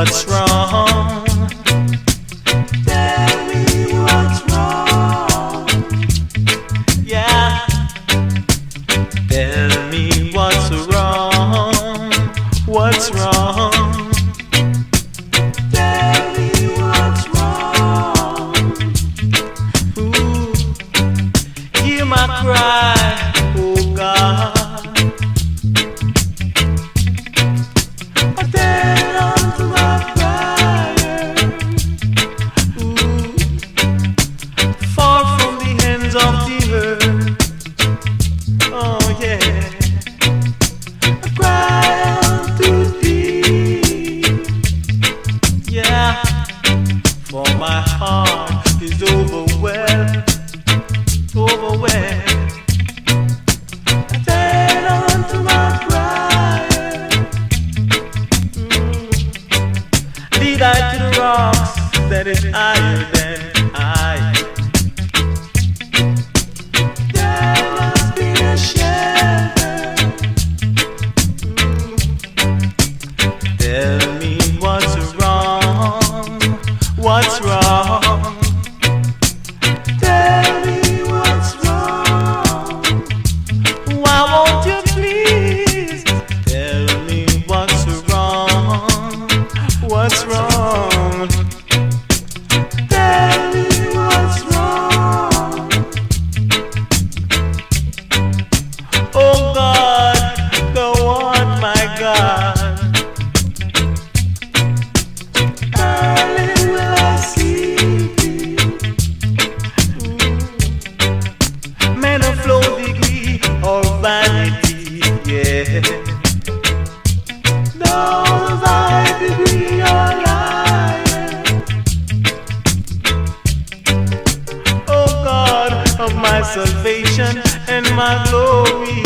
what's wrong? Tell me what's wrong. Yeah. Tell me what's wrong. What's wrong? Tell me what's wrong. Ooh. Hear my cry, oh God. That is higher than I. There must be a shelter. Tell me what's wrong. What's wrong? Tell me what's wrong. Why won't you please tell me what's wrong? What's wrong? Salvation and my glory.